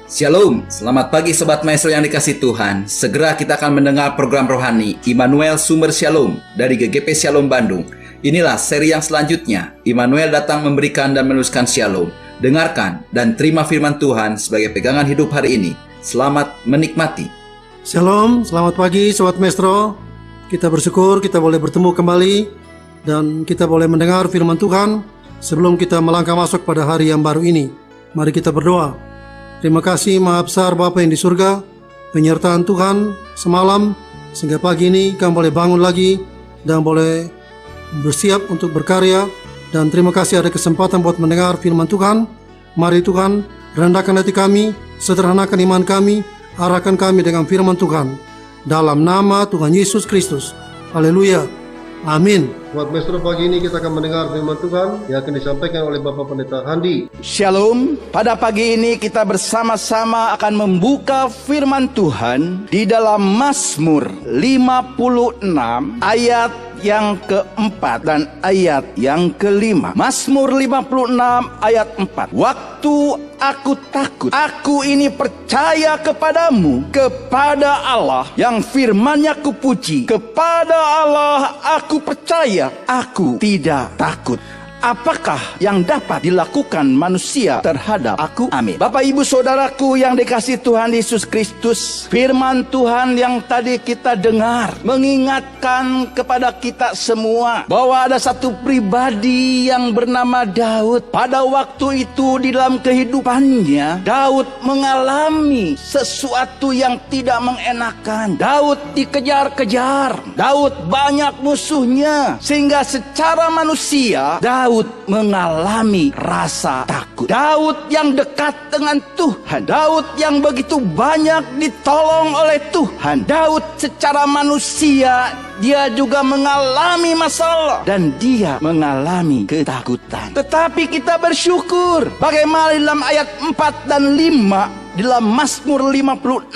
Shalom, selamat pagi Sobat Maestro yang dikasih Tuhan. Segera kita akan mendengar program rohani Immanuel Sumber Shalom dari GGP Shalom Bandung. Inilah seri yang selanjutnya. Immanuel datang memberikan dan meneruskan Shalom. Dengarkan dan terima firman Tuhan sebagai pegangan hidup hari ini. Selamat menikmati. Shalom, selamat pagi Sobat Maestro. Kita bersyukur kita boleh bertemu kembali dan kita boleh mendengar firman Tuhan sebelum kita melangkah masuk pada hari yang baru ini. Mari kita berdoa. Terima kasih Maha Besar Bapa yang di surga, penyertaan Tuhan semalam sehingga pagi ini kami boleh bangun lagi dan boleh bersiap untuk berkarya. Dan terima kasih ada kesempatan buat mendengar firman Tuhan. Mari Tuhan rendahkan hati kami, sederhanakan iman kami, arahkan kami dengan firman Tuhan. Dalam nama Tuhan Yesus Kristus. Haleluya. Amin. Buat Maestro, pagi ini kita akan mendengar firman Tuhan yang akan disampaikan oleh Bapak Pendeta Handi. Shalom, pada pagi ini kita bersama-sama akan membuka firman Tuhan di dalam Mazmur 56 ayat yang keempat dan ayat yang kelima. Mazmur 56 ayat 4. Waktu aku takut, aku ini percaya kepadamu, kepada Allah yang firman-Nya kupuji, kepada Allah aku percaya, aku tidak takut. Apakah yang dapat dilakukan manusia terhadap aku? Amin. Bapak ibu saudaraku yang dikasihi Tuhan Yesus Kristus, firman Tuhan yang tadi kita dengar mengingatkan kepada kita semua bahwa ada satu pribadi yang bernama Daud. Pada waktu itu di dalam kehidupannya, Daud mengalami sesuatu yang tidak mengenakan. Daud dikejar-kejar, Daud banyak musuhnya, sehingga secara manusia Daud mengalami rasa takut. Daud yang dekat dengan Tuhan, Daud yang begitu banyak ditolong oleh Tuhan, Daud secara manusia dia juga mengalami masalah dan dia mengalami ketakutan. Tetapi kita bersyukur bagaimana dalam ayat 4 dan 5 di dalam Mazmur 56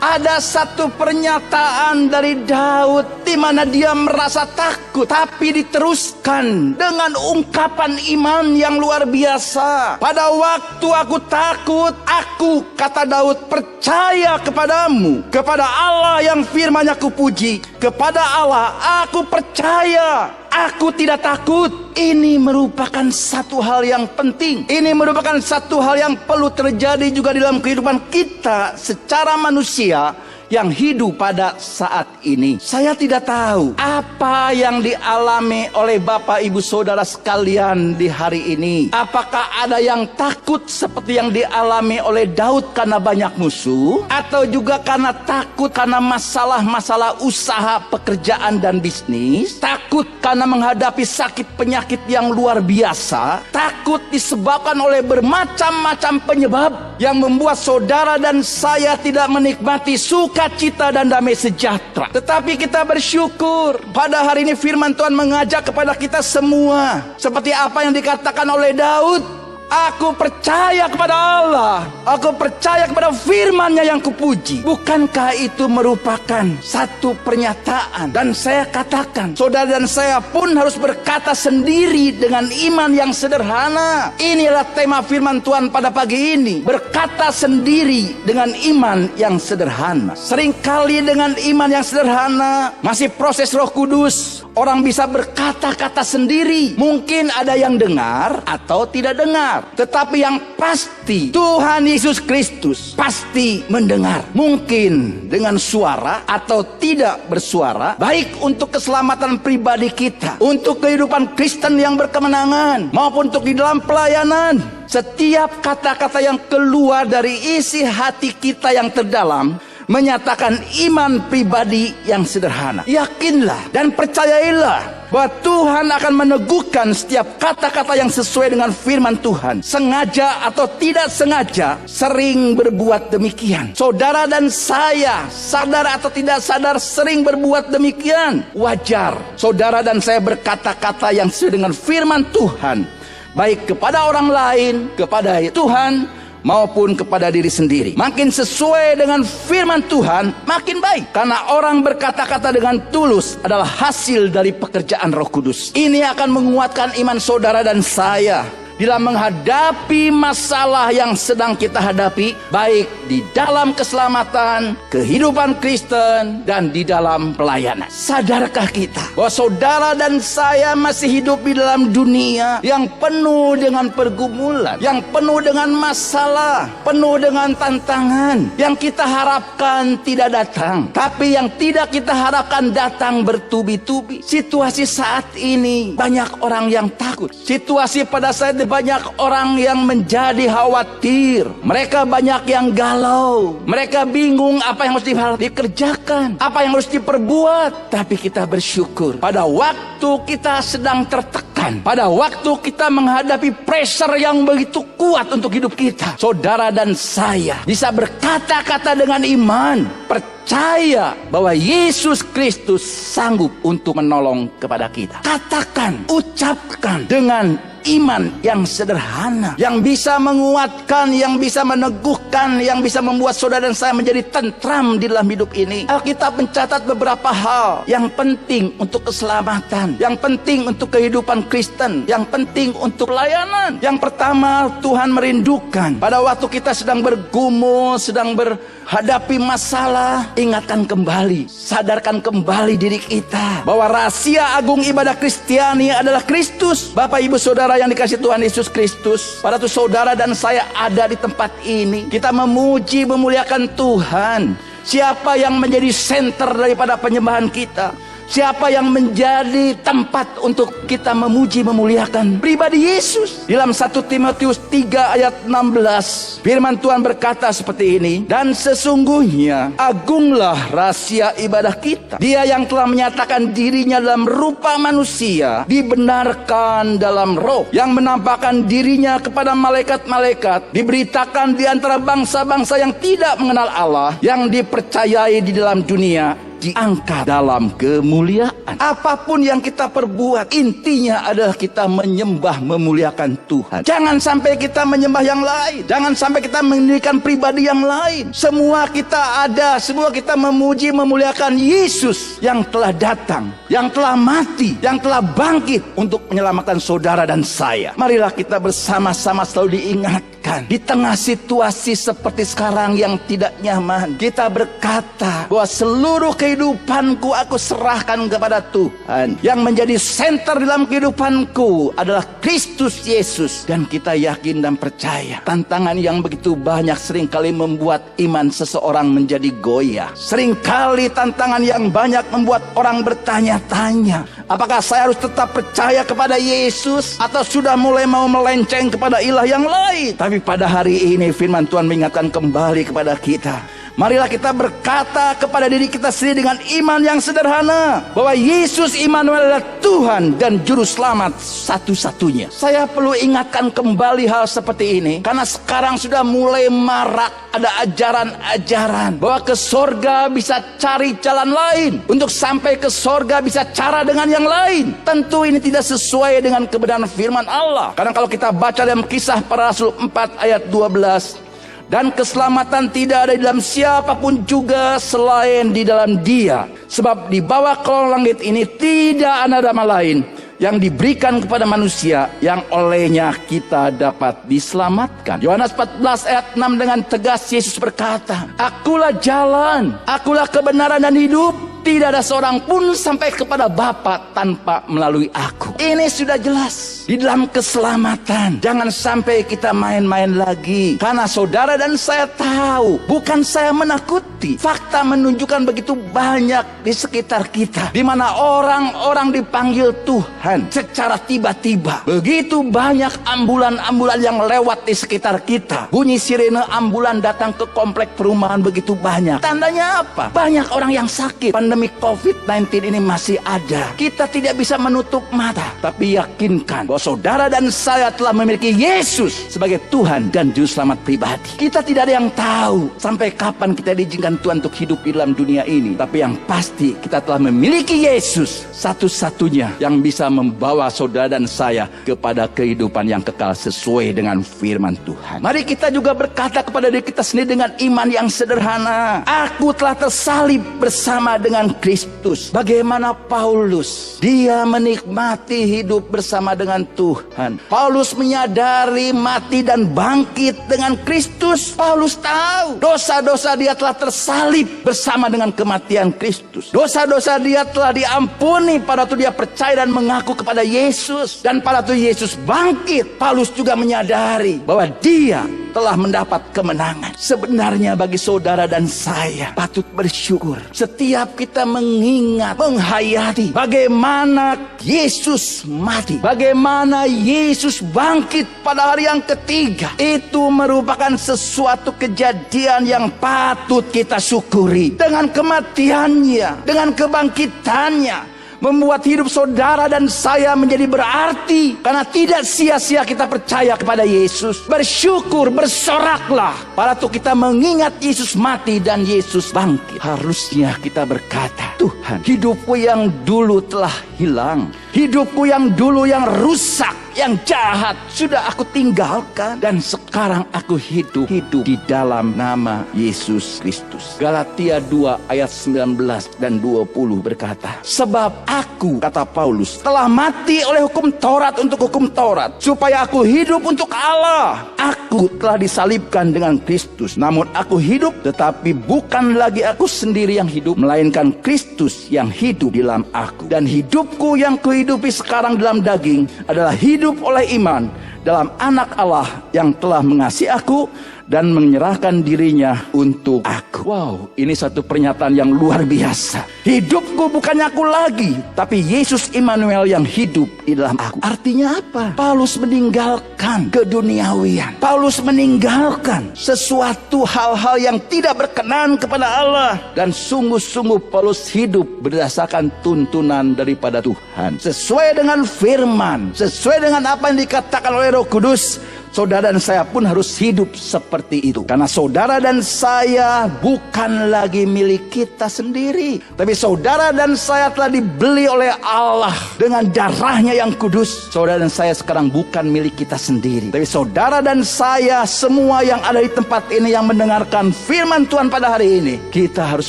ada satu pernyataan dari Daud di mana dia merasa takut, tapi diteruskan dengan ungkapan iman yang luar biasa. Pada waktu aku takut, aku, kata Daud, percaya kepadamu, kepada Allah yang firman-Nya kupuji, kepada Allah aku percaya, aku tidak takut. Ini merupakan satu hal yang penting. Ini merupakan satu hal yang perlu terjadi juga di dalam kehidupan kita secara manusia yang hidup pada saat ini. Saya tidak tahu apa yang dialami oleh Bapak Ibu Saudara sekalian di hari ini. Apakah ada yang takut seperti yang dialami oleh Daud karena banyak musuh, atau juga karena takut karena masalah-masalah usaha, pekerjaan dan bisnis, takut karena menghadapi sakit penyakit yang luar biasa, takut disebabkan oleh bermacam-macam penyebab yang membuat saudara dan saya tidak menikmati sukacita dan damai sejahtera. Tetapi kita bersyukur pada hari ini firman Tuhan mengajak kepada kita semua seperti apa yang dikatakan oleh Daud. Aku percaya kepada Allah, aku percaya kepada firman-Nya yang kupuji. Bukankah itu merupakan satu pernyataan? Dan saya katakan, saudara dan saya pun harus berkata sendiri dengan iman yang sederhana. Inilah tema firman Tuhan pada pagi ini, berkata sendiri dengan iman yang sederhana. Seringkali dengan iman yang sederhana, masih proses Roh Kudus, orang bisa berkata-kata sendiri. Mungkin ada yang dengar atau tidak dengar, tetapi yang pasti Tuhan Yesus Kristus pasti mendengar. Mungkin dengan suara atau tidak bersuara, baik untuk keselamatan pribadi kita, untuk kehidupan Kristen yang berkemenangan, maupun untuk di dalam pelayanan. Setiap kata-kata yang keluar dari isi hati kita yang terdalam menyatakan iman pribadi yang sederhana. Yakinlah dan percayailah bahwa Tuhan akan meneguhkan setiap kata-kata yang sesuai dengan firman Tuhan. Sengaja atau tidak sengaja sering berbuat demikian. Saudara dan saya, sadar atau tidak sadar, sering berbuat demikian. Wajar saudara dan saya berkata-kata yang sesuai dengan firman Tuhan, baik kepada orang lain, kepada Tuhan, maupun kepada diri sendiri. Makin sesuai dengan firman Tuhan, makin baik. Karena orang berkata-kata dengan tulus adalah hasil dari pekerjaan Roh Kudus. Ini akan menguatkan iman saudara dan saya. dalam menghadapi masalah yang sedang kita hadapi, baik di dalam keselamatan, kehidupan Kristen, dan di dalam pelayanan. Sadarkah kita bahwa saudara dan saya masih hidup di dalam dunia yang penuh dengan pergumulan, yang penuh dengan masalah, penuh dengan tantangan, yang kita harapkan tidak datang, tapi yang tidak kita harapkan datang bertubi-tubi. Situasi saat ini banyak orang yang takut. Situasi pada saat ini banyak orang yang menjadi khawatir. Mereka banyak yang galau. Mereka bingung apa yang harus dikerjakan, apa yang harus diperbuat. Tapi kita bersyukur pada waktu kita sedang tertekan, pada waktu kita menghadapi pressure yang begitu kuat untuk hidup kita, saudara dan saya bisa berkata-kata dengan iman, percaya bahwa Yesus Kristus sanggup untuk menolong kepada kita. Katakan, ucapkan dengan iman yang sederhana, yang bisa menguatkan, yang bisa meneguhkan, yang bisa membuat saudara dan saya menjadi tentram di dalam hidup ini. Alkitab mencatat beberapa hal yang penting untuk keselamatan, yang penting untuk kehidupan Kristen, yang penting untuk pelayanan. Yang pertama, Tuhan merindukan pada waktu kita sedang bergumul, sedang berhadapi masalah, ingatkan kembali, sadarkan kembali diri kita bahwa rahasia agung ibadah Kristiani adalah Kristus. Bapak Ibu Saudara yang dikasihi Tuhan Yesus Kristus, pada waktu saudara dan saya ada di tempat ini, kita memuji memuliakan Tuhan. Siapa yang menjadi senter daripada penyembahan kita? Siapa yang menjadi tempat untuk kita memuji memuliakan? Pribadi Yesus. Dalam 1 Timotius 3 ayat 16, firman Tuhan berkata seperti ini, dan sesungguhnya agunglah rahasia ibadah kita. Dia yang telah menyatakan dirinya dalam rupa manusia, dibenarkan dalam roh, yang menampakkan dirinya kepada malaikat-malaikat, diberitakan di antara bangsa-bangsa yang tidak mengenal Allah, yang dipercayai di dalam dunia, diangkat dalam kemuliaan. Apapun yang kita perbuat, intinya adalah kita menyembah memuliakan Tuhan. Jangan sampai kita menyembah yang lain, jangan sampai kita mendirikan pribadi yang lain. Semua kita ada, semua kita memuji memuliakan Yesus yang telah datang, yang telah mati, yang telah bangkit untuk menyelamatkan saudara dan saya. Marilah kita bersama-sama selalu diingatkan di tengah situasi seperti sekarang yang tidak nyaman, kita berkata bahwa seluruh kehidupanku aku serahkan kepada Tuhan. Yang menjadi senter dalam kehidupanku adalah Kristus Yesus. Dan kita yakin dan percaya tantangan yang begitu banyak seringkali membuat iman seseorang menjadi goyah. Seringkali tantangan yang banyak membuat orang bertanya-tanya, apakah saya harus tetap percaya kepada Yesus atau sudah mulai mau melenceng kepada ilah yang lain? Tapi pada hari ini firman Tuhan mengingatkan kembali kepada kita, marilah kita berkata kepada diri kita sendiri dengan iman yang sederhana, bahwa Yesus Immanuel adalah Tuhan dan Juru Selamat satu-satunya. Saya perlu ingatkan kembali hal seperti ini, karena sekarang sudah mulai marak ada ajaran-ajaran bahwa ke sorga bisa cari jalan lain, untuk sampai ke sorga bisa cara dengan yang lain. Tentu ini tidak sesuai dengan kebenaran firman Allah. Karena kalau kita baca dalam Kisah Para Rasul 4 ayat 12, dan keselamatan tidak ada di dalam siapapun juga selain di dalam Dia, sebab di bawah kolong langit ini tidak ada nama lain yang diberikan kepada manusia yang olehnya kita dapat diselamatkan. Yohanes 14 ayat 6 dengan tegas Yesus berkata, akulah jalan, akulah kebenaran dan hidup. Tidak ada seorang pun sampai kepada Bapa tanpa melalui aku. Ini sudah jelas di dalam keselamatan. Jangan sampai kita main-main lagi. Karena saudara dan saya tahu, bukan saya menakuti, fakta menunjukkan begitu banyak di sekitar kita, di mana orang-orang dipanggil Tuhan secara tiba-tiba. Begitu banyak ambulan-ambulan yang lewat di sekitar kita. Bunyi sirene ambulan datang ke komplek perumahan begitu banyak. Tandanya apa? Banyak orang yang sakit. Pandemi COVID-19 ini masih ada. Kita tidak bisa menutup mata, tapi yakinkan bahwa saudara dan saya telah memiliki Yesus sebagai Tuhan dan Juru Selamat pribadi. Kita tidak ada yang tahu sampai kapan kita diizinkan Tuhan untuk hidup di dalam dunia ini, tapi yang pasti kita telah memiliki Yesus, satu-satunya yang bisa membawa saudara dan saya kepada kehidupan yang kekal sesuai dengan firman Tuhan. Mari kita juga berkata kepada diri kita sendiri dengan iman yang sederhana, aku telah tersalib bersama dengan dengan Kristus. Bagaimana Paulus? Dia menikmati hidup bersama dengan Tuhan. Paulus menyadari mati dan bangkit dengan Kristus. Paulus tahu dosa-dosa dia telah tersalib bersama dengan kematian Kristus. Dosa-dosa dia telah diampuni pada waktu dia percaya dan mengaku kepada Yesus. Dan pada waktu Yesus bangkit, Paulus juga menyadari bahwa dia telah mendapat kemenangan. Sebenarnya bagi saudara dan saya patut bersyukur setiap kita mengingat, menghayati bagaimana Yesus mati, bagaimana Yesus bangkit pada hari yang ketiga. Itu merupakan sesuatu kejadian yang patut kita syukuri. Dengan kematiannya, dengan kebangkitannya, membuat hidup saudara dan saya menjadi berarti. Karena tidak sia-sia kita percaya kepada Yesus. Bersyukur, bersoraklah pada waktu kita mengingat Yesus mati dan Yesus bangkit. Harusnya kita berkata, Tuhan, hidupku yang dulu telah hilang, hidupku yang dulu yang rusak, yang jahat, sudah aku tinggalkan, dan sekarang aku hidup di dalam nama Yesus Kristus. Galatia 2 ayat 19 dan 20 berkata, sebab aku, kata Paulus, telah mati oleh hukum Taurat untuk hukum Taurat, supaya aku hidup untuk Allah. Aku telah disalibkan dengan Kristus, namun aku hidup, tetapi bukan lagi aku sendiri yang hidup, melainkan Kristus yang hidup di dalam aku. Dan hidupku yang kuhidupi sekarang dalam daging adalah hidup oleh iman dalam Anak Allah yang telah mengasihi aku dan menyerahkan dirinya untuk aku. Wow, ini satu pernyataan yang luar biasa. Hidupku bukannya aku lagi, tapi Yesus Immanuel yang hidup di dalam aku. Artinya apa? Paulus meninggalkan keduniawian. Paulus meninggalkan sesuatu hal-hal yang tidak berkenan kepada Allah. Dan sungguh-sungguh Paulus hidup berdasarkan tuntunan daripada Tuhan. Sesuai dengan firman, sesuai dengan apa yang dikatakan oleh Roh Kudus. Saudara dan saya pun harus hidup seperti itu. Karena saudara dan saya bukan lagi milik kita sendiri, tapi saudara dan saya telah dibeli oleh Allah dengan darahnya yang kudus. Saudara dan saya sekarang bukan milik kita sendiri, tapi saudara dan saya semua yang ada di tempat ini yang mendengarkan firman Tuhan pada hari ini, kita harus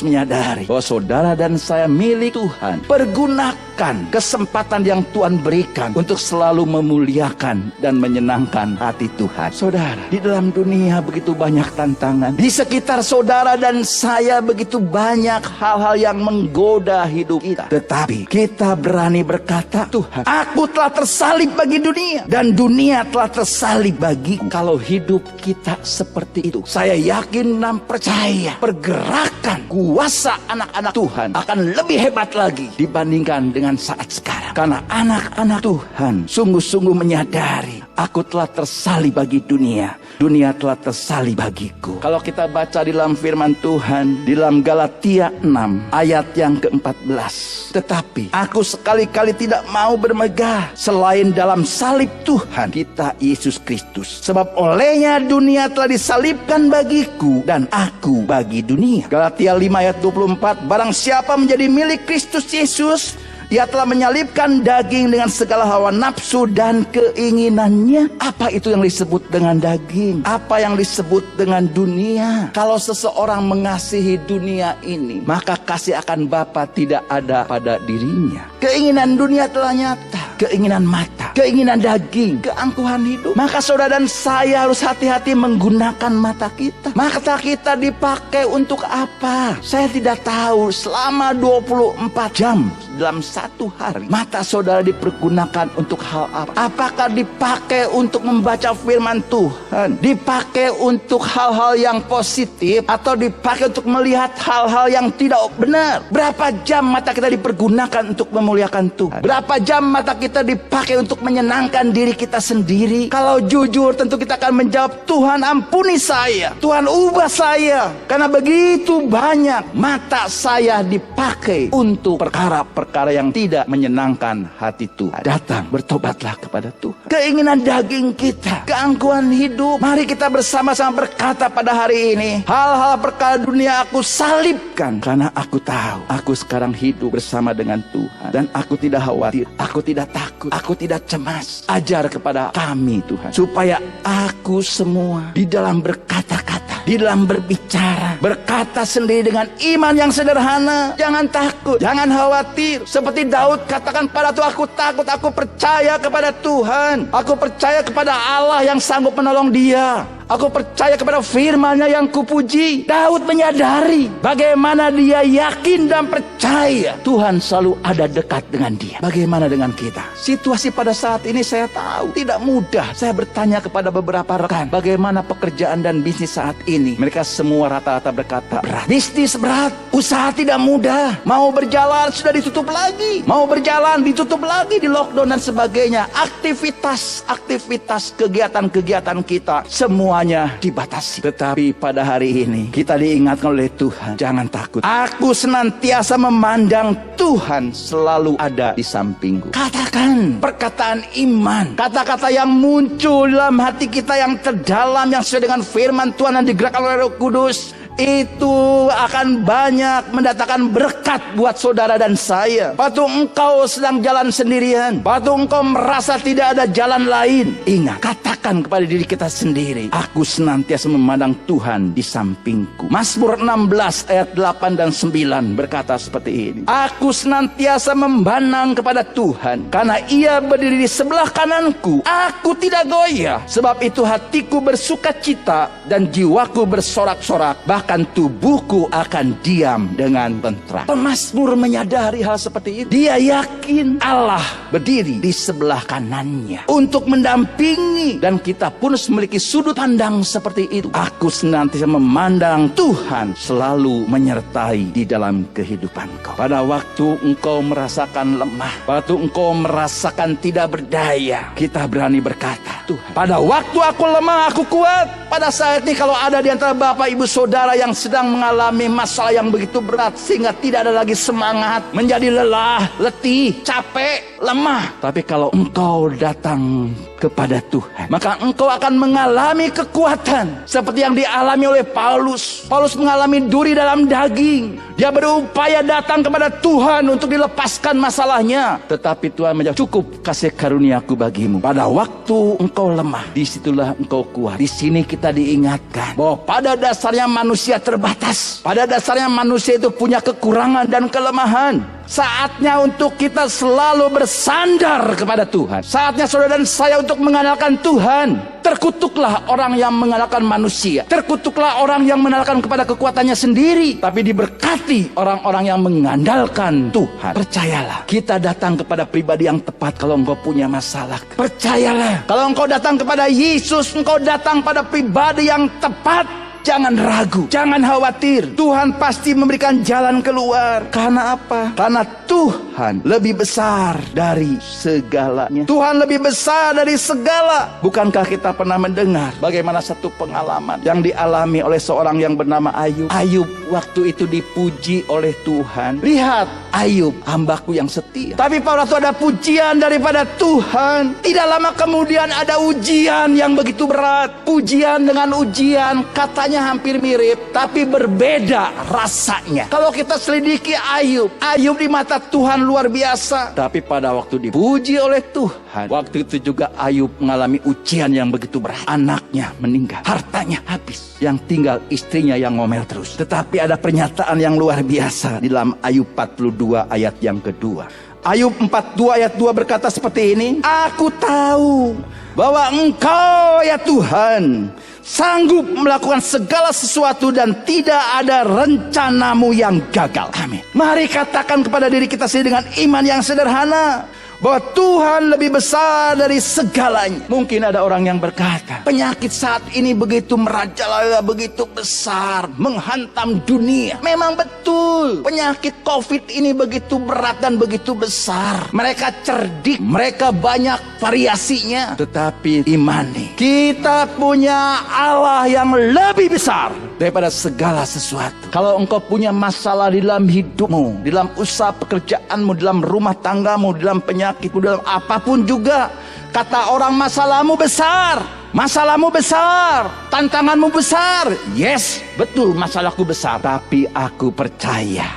menyadari bahwa saudara dan saya milik Tuhan. Pergunakan kesempatan yang Tuhan berikan untuk selalu memuliakan dan menyenangkan hati Tuhan. Saudara, di dalam dunia begitu banyak tantangan. Di sekitar saudara dan saya begitu banyak hal-hal yang menggoda hidup kita. Tetapi kita berani berkata, Tuhan, aku telah tersalib bagi dunia dan dunia telah tersalib bagiku. Kalau hidup kita seperti itu, saya yakin dan percaya pergerakan kuasa anak-anak Tuhan akan lebih hebat lagi dibandingkan dengan saat sekarang. Karena anak-anak Tuhan sungguh-sungguh menyadari, aku telah tersalib bagi dunia, dunia telah tersalib bagiku. Kalau kita baca di dalam firman Tuhan, di dalam Galatia 6 ayat yang ke-14, tetapi aku sekali-kali tidak mau bermegah selain dalam salib Tuhan kita Yesus Kristus. Sebab olehnya dunia telah disalibkan bagiku dan aku bagi dunia. Galatia 5 ayat 24, barang siapa menjadi milik Kristus Yesus, Ia telah menyalibkan daging dengan segala hawa nafsu dan keinginannya. Apa itu yang disebut dengan daging? Apa yang disebut dengan dunia? Kalau seseorang mengasihi dunia ini, maka kasih akan Bapa tidak ada pada dirinya. Keinginan dunia telah nyata. Keinginan mata, keinginan daging, keangkuhan hidup. Maka saudara dan saya harus hati-hati menggunakan mata kita. Mata kita dipakai untuk apa? Saya tidak tahu. Selama 24 jam dalam satu hari, mata saudara dipergunakan untuk hal apa? Apakah dipakai untuk membaca firman Tuhan? Dipakai untuk hal-hal yang positif? Atau dipakai untuk melihat hal-hal yang tidak benar? Berapa jam mata kita dipergunakan untuk memuliakan Tuhan? Berapa jam mata kita dipakai untuk menyenangkan diri kita sendiri? Kalau jujur tentu kita akan menjawab, Tuhan ampuni saya, Tuhan ubah saya, karena begitu banyak mata saya dipakai untuk perkara-perkara yang tidak menyenangkan hati Tuhan. Datang, bertobatlah kepada Tuhan. Keinginan daging kita, keangkuhan hidup, mari kita bersama-sama berkata pada hari ini, hal-hal perkara dunia aku salibkan, karena aku tahu aku sekarang hidup bersama dengan Tuhan, dan aku tidak khawatir, aku tidak takut, aku tidak cemas. Ajar kepada kami Tuhan, supaya aku semua di dalam berkata-kata, di dalam berbicara. Berkata sendiri dengan iman yang sederhana. Jangan takut, jangan khawatir. Seperti Daud katakan pada Tuhan, aku takut, aku percaya kepada Tuhan. Aku percaya kepada Allah yang sanggup menolong dia. Aku percaya kepada firman-Nya yang kupuji. Daud menyadari bagaimana dia yakin dan percaya Tuhan selalu ada dekat dengan dia. Bagaimana dengan kita? Situasi pada saat ini saya tahu tidak mudah. Saya bertanya kepada beberapa rekan, bagaimana pekerjaan dan bisnis saat ini? Mereka semua rata-rata berkata, berat. Bisnis berat, usaha tidak mudah. Mau berjalan sudah ditutup lagi. Mau berjalan ditutup lagi, di lockdown dan sebagainya. Aktivitas kegiatan-kegiatan kita semua dibatasi. Tetapi pada hari ini kita diingatkan oleh Tuhan, jangan takut. Aku senantiasa memandang Tuhan selalu ada di sampingku. Katakan perkataan iman, kata-kata yang muncul dalam hati kita yang terdalam, yang sesuai dengan firman Tuhan yang digerakkan oleh Roh Kudus. Itu akan banyak mendatangkan berkat buat saudara dan saya. Waktu engkau sedang jalan sendirian, waktu engkau merasa tidak ada jalan lain, ingat, katakan kepada diri kita sendiri, aku senantiasa memandang Tuhan di sampingku. Mazmur 16 ayat 8 dan 9 berkata seperti ini, aku senantiasa memandang kepada Tuhan, karena Ia berdiri di sebelah kananku. Aku tidak goyah, sebab itu hatiku bersuka cita dan jiwaku bersorak-sorak, bahkan tubuhku akan diam dengan tentram. Pemazmur menyadari hal seperti itu. Dia yakin Allah berdiri di sebelah kanannya untuk mendampingi, dan kita pun memiliki sudut pandang seperti itu. Aku senantiasa memandang Tuhan selalu menyertai di dalam kehidupanku. Pada waktu engkau merasakan lemah, waktu engkau merasakan tidak berdaya, kita berani berkata, Tuhan, pada waktu aku lemah, aku kuat. Pada saat ini kalau ada di antara Bapak Ibu Saudara yang sedang mengalami masalah yang begitu berat sehingga tidak ada lagi semangat, menjadi lelah, letih, capek, lemah, tapi kalau engkau datang kepada Tuhan, maka engkau akan mengalami kekuatan seperti yang dialami oleh Paulus. Paulus mengalami duri dalam daging. Dia berupaya datang kepada Tuhan untuk dilepaskan masalahnya, tetapi Tuhan menjawab, cukup kasih karuniaku bagimu. Pada waktu engkau lemah, disitulah engkau kuat. Di sini kita diingatkan bahwa pada dasarnya manusia terbatas. Pada dasarnya manusia itu punya kekurangan dan kelemahan. Saatnya untuk kita selalu bersandar kepada Tuhan. Saatnya saudara dan saya untuk mengandalkan Tuhan. Terkutuklah orang yang mengandalkan manusia. Terkutuklah orang yang mengandalkan kepada kekuatannya sendiri. Tapi diberkati orang-orang yang mengandalkan Tuhan. Percayalah, kita datang kepada pribadi yang tepat kalau engkau punya masalah. Percayalah, kalau engkau datang kepada Yesus, engkau datang pada pribadi yang tepat. Jangan ragu, jangan khawatir. Tuhan pasti memberikan jalan keluar. Karena apa? Karena Tuhan lebih besar dari segalanya. Tuhan lebih besar dari segala. Bukankah kita pernah mendengar bagaimana satu pengalaman yang dialami oleh seorang yang bernama Ayub? Ayub waktu itu dipuji oleh Tuhan. Lihat Ayub, hambaku yang setia. Tapi pada waktu ada pujian daripada Tuhan, tidak lama kemudian ada ujian yang begitu berat. Pujian dengan ujian, katanya hampir mirip, tapi berbeda rasanya. Kalau kita selidiki Ayub di mata Tuhan luar biasa. Tapi pada waktu dipuji oleh Tuhan, waktu itu juga Ayub mengalami ujian yang begitu berat. Anaknya meninggal, hartanya habis, yang tinggal istrinya yang ngomel terus. Tetapi ada pernyataan yang luar biasa di dalam Ayub 42 ayat yang kedua. Ayub 42 ayat 2 berkata seperti ini, aku tahu bahwa Engkau ya Tuhan sanggup melakukan segala sesuatu dan tidak ada rencanamu yang gagal. Amin. Mari katakan kepada diri kita sendiri dengan iman yang sederhana bahwa Tuhan lebih besar dari segalanya. Mungkin ada orang yang berkata, penyakit saat ini begitu merajalela, begitu besar, menghantam dunia. Memang betul, penyakit COVID ini begitu berat dan begitu besar. Mereka cerdik, mereka banyak variasinya. Tetapi imani, kita punya Allah yang lebih besar daripada segala sesuatu. Kalau engkau punya masalah di dalam hidupmu, di dalam usaha pekerjaanmu, di dalam rumah tanggamu, di dalam penyakitmu, dalam apapun juga, kata orang masalahmu besar, masalahmu besar, tantanganmu besar. Yes, betul, masalahku besar. Tapi aku percaya,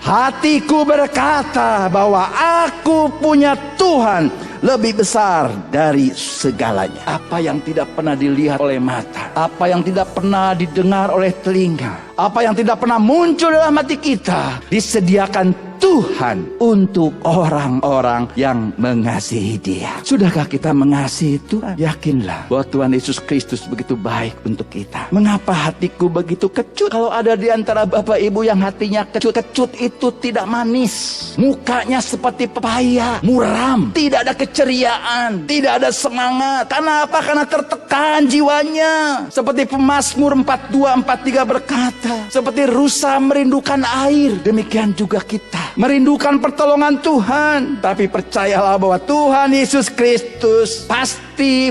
hatiku berkata bahwa aku punya Tuhan lebih besar dari segalanya. Apa yang tidak pernah dilihat oleh mata, apa yang tidak pernah didengar oleh telinga, apa yang tidak pernah muncul dalam hati kita, disediakan Tuhan untuk orang-orang yang mengasihi Dia. Sudahkah kita mengasihi Tuhan? Yakinlah bahwa Tuhan Yesus Kristus begitu baik untuk kita. Mengapa hatiku begitu kecut? Kalau ada di antara Bapak Ibu yang hatinya kecut, kecut itu tidak manis. Mukanya seperti pepaya, muram, tidak ada keceriaan, tidak ada semangat. Karena apa? Karena tertekan jiwanya. Seperti Pemazmur 42:43 berkata, seperti rusa merindukan air, demikian juga kita merindukan pertolongan Tuhan. Tapi percayalah bahwa Tuhan Yesus Kristus pasti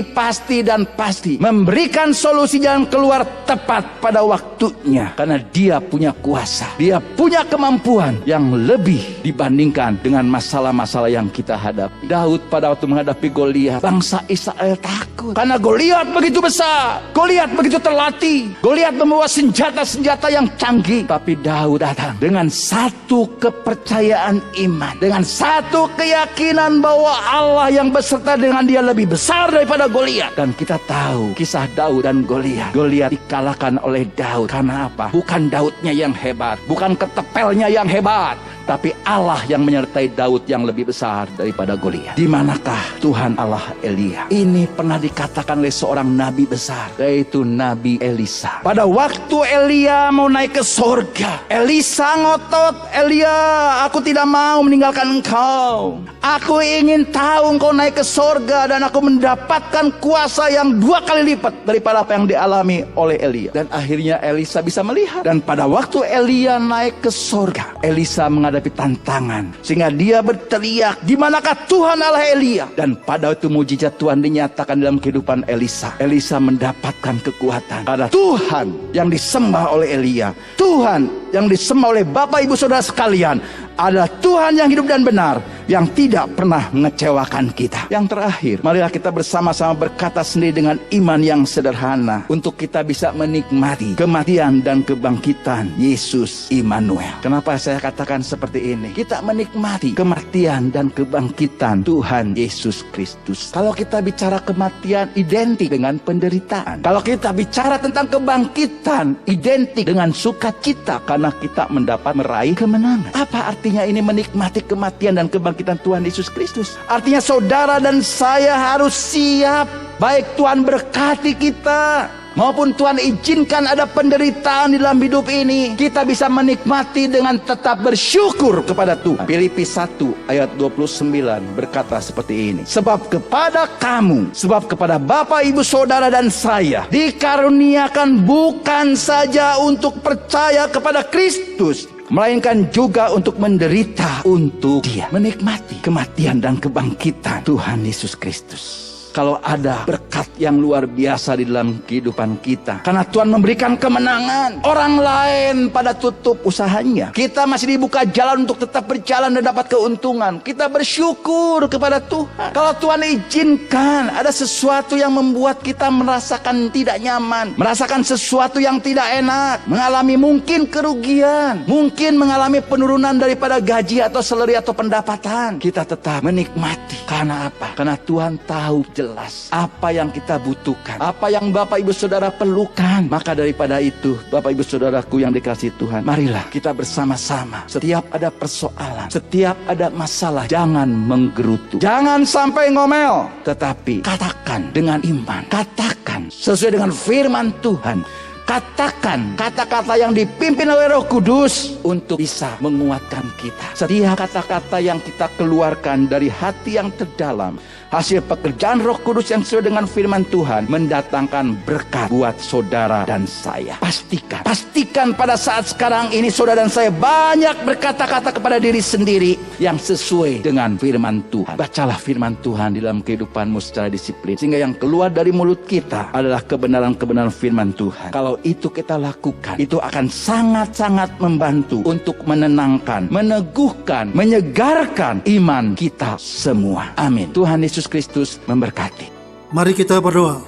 memberikan solusi jalan keluar tepat pada waktunya. Karena Dia punya kuasa, Dia punya kemampuan yang lebih dibandingkan dengan masalah-masalah yang kita hadapi. Daud pada waktu menghadapi Goliat, bangsa Israel takut karena Goliat begitu besar, Goliat begitu terlatih, Goliat membawa senjata-senjata yang canggih. Tapi Daud datang dengan satu kepercayaan iman, dengan satu keyakinan bahwa Allah yang beserta dengan dia lebih besar daripada Goliat. Dan kita tahu kisah Daud dan Goliat. Goliat dikalahkan oleh Daud karena apa? Bukan Daudnya yang hebat, bukan ketepelnya yang hebat, tapi Allah yang menyertai Daud yang lebih besar daripada Goliat. Di manakah Tuhan Allah Elia? Ini pernah dikatakan oleh seorang nabi besar, yaitu Nabi Elisa. Pada waktu Elia mau naik ke sorga, Elisa ngotot, "Elia, aku tidak mau meninggalkan engkau. Aku ingin tahu engkau naik ke sorga dan aku mendapatkan kuasa yang 2 kali lipat daripada apa yang dialami oleh Elia." Dan akhirnya Elisa bisa melihat. Dan pada waktu Elia naik ke sorga, Elisa menghadapi tantangan, sehingga dia berteriak, "Di manakah Tuhan Allah Elia?" Dan pada waktu mujizat Tuhan dinyatakan dalam kehidupan Elisa, Elisa mendapatkan kekuatan. Karena Tuhan yang disembah oleh Elia, Tuhan yang disembah oleh Bapak Ibu Saudara sekalian, adalah Tuhan yang hidup dan benar, yang tidak pernah mengecewakan kita. Yang terakhir, marilah kita bersama-sama berkata sendiri dengan iman yang sederhana, untuk kita bisa menikmati kematian dan kebangkitan Yesus Immanuel. Kenapa saya katakan seperti ini? Kita menikmati kematian dan kebangkitan Tuhan Yesus Kristus. Kalau kita bicara kematian, identik dengan penderitaan. Kalau kita bicara tentang kebangkitan, identik dengan sukacita, karena kita meraih kemenangan. Apa artinya ini menikmati kematian dan kebangkitan Tuhan Yesus Kristus? Artinya saudara dan saya harus siap, baik Tuhan berkati kita maupun Tuhan izinkan ada penderitaan di dalam hidup ini, kita bisa menikmati dengan tetap bersyukur kepada Tuhan. Filipi 1 ayat 29 berkata seperti ini, sebab kepada Bapak Ibu Saudara dan saya dikaruniakan bukan saja untuk percaya kepada Kristus, melainkan juga untuk menderita untuk Dia. Menikmati kematian dan kebangkitan Tuhan Yesus Kristus. Kalau ada berkat yang luar biasa di dalam kehidupan kita, karena Tuhan memberikan kemenangan, orang lain pada tutup usahanya, kita masih dibuka jalan untuk tetap berjalan dan dapat keuntungan. Kita bersyukur kepada Tuhan. Kalau Tuhan izinkan ada sesuatu yang membuat kita merasakan tidak nyaman, merasakan sesuatu yang tidak enak, mengalami mungkin kerugian, mungkin mengalami penurunan daripada gaji atau salary atau pendapatan, kita tetap menikmati. Karena apa? Karena Tuhan tahu jelas apa yang kita butuhkan, apa yang Bapak Ibu Saudara perlukan. Maka daripada itu, Bapak Ibu Saudaraku yang dikasihi Tuhan, marilah kita bersama-sama, setiap ada persoalan, setiap ada masalah, jangan menggerutu, jangan sampai ngomel, tetapi katakan dengan iman, katakan sesuai dengan firman Tuhan. Katakan kata-kata yang dipimpin oleh Roh Kudus untuk bisa menguatkan kita. Setiap kata-kata yang kita keluarkan dari hati yang terdalam, hasil pekerjaan Roh Kudus yang sesuai dengan firman Tuhan, mendatangkan berkat buat saudara dan saya. Pastikan pada saat sekarang ini saudara dan saya banyak berkata-kata kepada diri sendiri yang sesuai dengan firman Tuhan. Bacalah firman Tuhan di dalam kehidupanmu secara disiplin, sehingga yang keluar dari mulut kita adalah kebenaran-kebenaran firman Tuhan. Kalau itu kita lakukan, itu akan sangat-sangat membantu untuk menenangkan, meneguhkan, menyegarkan iman kita semua. Amin. Tuhan Yesus Kristus memberkati. Mari kita berdoa.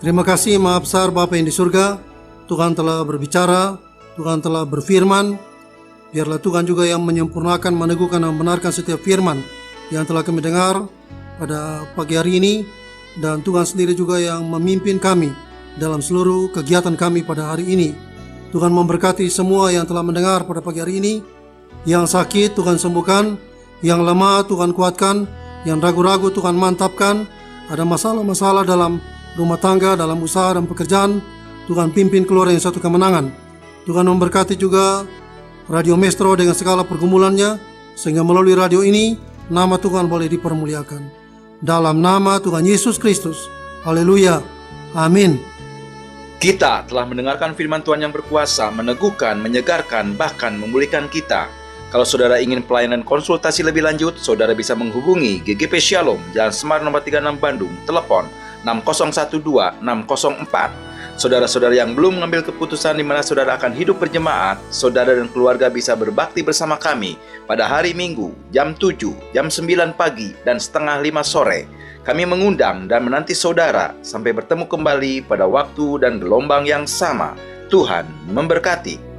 Terima kasih Maha Besar Bapa yang di surga, Tuhan telah berbicara, Tuhan telah berfirman. Biarlah Tuhan juga yang menyempurnakan, meneguhkan dan membenarkan setiap firman yang telah kami dengar. pada pagi hari ini, dan Tuhan sendiri juga yang memimpin kami dalam seluruh kegiatan kami pada hari ini. Tuhan memberkati semua yang telah mendengar pada pagi hari ini. Yang sakit Tuhan sembuhkan, yang lemah Tuhan kuatkan, yang ragu-ragu Tuhan mantapkan. Ada masalah-masalah dalam rumah tangga, dalam usaha dan pekerjaan, Tuhan pimpin keluar yang satu kemenangan. Tuhan memberkati juga Radio Maestro dengan segala pergumulannya, sehingga melalui radio ini nama Tuhan boleh dipermuliakan. Dalam nama Tuhan Yesus Kristus. Haleluya. Amin. Kita telah mendengarkan firman Tuhan yang berkuasa, meneguhkan, menyegarkan, bahkan memulihkan kita. Kalau saudara ingin pelayanan konsultasi lebih lanjut, saudara bisa menghubungi GGP Shalom, Jalan Semar nomor 36 Bandung, telepon 6012-604. Saudara-saudara yang belum mengambil keputusan di mana saudara akan hidup berjemaat, saudara dan keluarga bisa berbakti bersama kami pada hari Minggu, jam 7, jam 9 pagi, dan setengah 5 sore. Kami mengundang dan menanti saudara sampai bertemu kembali pada waktu dan gelombang yang sama. Tuhan memberkati.